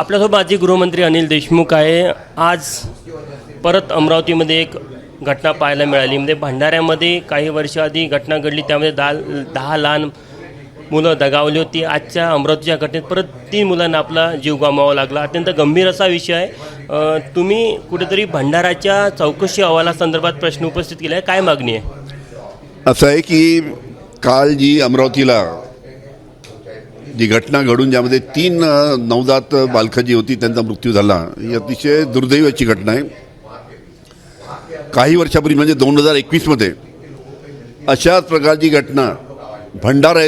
आपल्यासोबत माजी गृहमंत्री अनिल देशमुख आहे। आज परत अमरावतीमध्ये एक घटना पाहायला मिळाली। म्हणजे भंडाऱ्यामध्ये काही वर्षाआधी घटना घडली, त्यामध्ये 10 लहान मुलं दगावली होती। आजच्या अमरावतीच्या घटनेत परत 3 मुलांना आपला जीव गमवावा लागला। अत्यंत गंभीर असा विषय आहे। तुम्ही कुठेतरी भंडाराच्या चौकशी अहवालासंदर्भात प्रश्न उपस्थित केला आहे, काय मागणी आहे? असं आहे की काल जी अमरावतीला जी घटना घडून ज्यामध्ये 3 नवजात बालकं जी होती त्यांचा मृत्यू झाला, ही अतिशय दुर्दैवाची घटना आहे। काही वर्षापूर्वी म्हणजे 2021मध्ये अशाच प्रकारची घटना भंडारा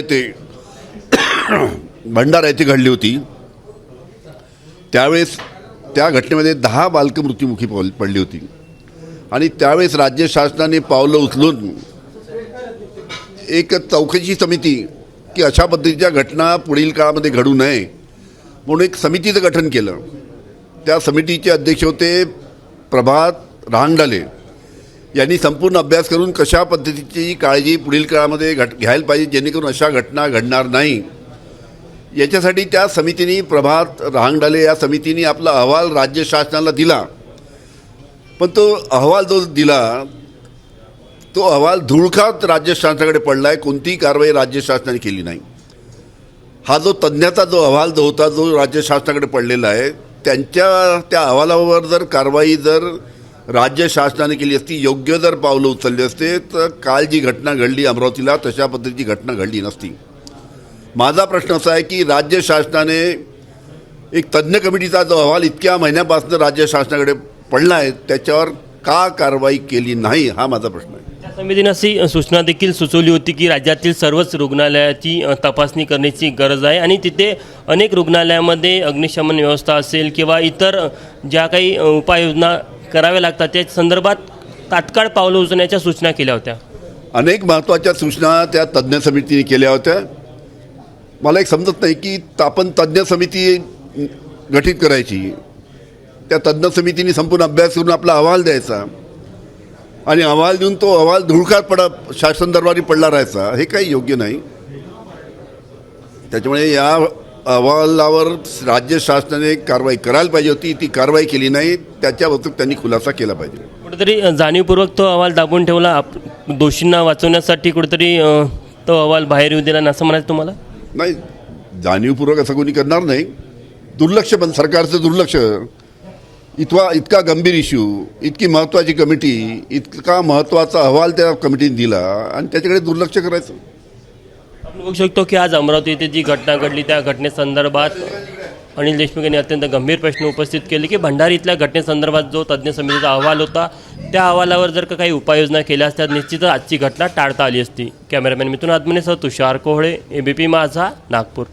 येथे घडली होती। त्यावेळेस त्या घटनेमध्ये 10 बालकं मृत्युमुखी पडली होती आणि त्यावेळेस राज्य शासनाने पावलं उचलून एक चौकशी समिती की अशा पद्धतीच्या घटना पुढील काळामध्ये घडू नये म्हणून एक समितीचं गठन केलं। त्या समितीचे अध्यक्ष होते प्रभात रांगडाले यांनी संपूर्ण अभ्यास करून कशा पद्धतीची काळजी पुढील काळामध्ये घ्यायला पाहिजे जेणेकरून अशा घटना घडणार नाही, याच्यासाठी त्या समितीने प्रभात रांगडाले या समितीने आपला अहवाल राज्य शासनाला दिला। पण तो अहवाल जो दिला तो अहवाल धुळखात राज्य शासनाकडे पडला आहे। कोणतीही कारवाई राज्य शासनाने केली नाही। हा जो तज्ज्ञाचा जो अहवाल जो होता जो राज्य शासनाकडे पडलेला आहे, त्या अहवालावर जर कारवाई राज्य शासनाने केली असती, योग्य पावलं उचलली असते, तर काल जी घटना घडली अमरावतीला तशा पद्धतीची घटना घडली नसती। माझा प्रश्न असा आहे की राज्य शासनाने एक तज्ज्ञ कमिटीचा जो अहवाल इतक्या महिन्यापासून राज्य शासनाकडे पडला आहे त्याच्यावर का कारवाई केली नाही, हा माझा प्रश्न आहे। त्या समितीने अशी सूचना देखील सुचवली होती की राज्यातील सर्वच रुग्णालयाची तपासणी करण्याची गरज आहे आणि तिथे अनेक रुग्णालयामध्ये अग्निशमन व्यवस्था असेल किंवा इतर ज्या काही उपाययोजना कराव्या लागतात त्या संदर्भात तात्काळ पावलं उचलण्याच्या सूचना केल्या होत्या। अनेक महत्त्वाच्या सूचना त्या तज्ज्ञ समितीने केल्या होत्या। मला एक समजत नाही की आपण तज्ज्ञ समिती गठीत करायची, त्या तज्ज्ञ समितीने संपूर्ण अभ्यास करून आपला अहवाल द्यायचा आणि अहवाल देऊन तो अहवाल धुळखात शासन दरबारी पडला राहायचा, हे काही योग्य नाही। त्याच्यामुळे या अहवालावर राज्य शासनाने कारवाई करायला पाहिजे होती, ती कारवाई केली नाही। त्याच्याबाबतीत त्यांनी खुलासा केला पाहिजे। कुठेतरी जाणीवपूर्वक तो अहवाल दाबून ठेवला, दोषींना वाचवण्यासाठी कुठेतरी तो अहवाल बाहेर येऊ दिला असं म्हणायचं तुम्हाला? नाही, जाणीवपूर्वक असं कोणी करणार नाही। दुर्लक्ष, पण सरकारचं दुर्लक्ष, इतका गंभीर इश्यू, इतकी महत्त्वाची कमिटी, इतका महत्त्वाचा अहवाल त्या कमिटीने दिला आणि त्याच्याकडे दुर्लक्ष करायचं। आपण बघू शकतो की आज अमरावती येथे जी घटना घडली त्या घटनेसंदर्भात अनिल देशमुख यांनी अत्यंत गंभीर प्रश्न उपस्थित केले की भंडारी इथल्या घटनेसंदर्भात जो तज्ज्ञ समितीचा अहवाल होता त्या अहवालावर जर काही उपाययोजना केल्या असत्या निश्चितच आजची घटना टाळता आली असती। कॅमेरामॅन मिथुन आत्मनेसह तुषार कोहळे, ABP माझा, नागपूर।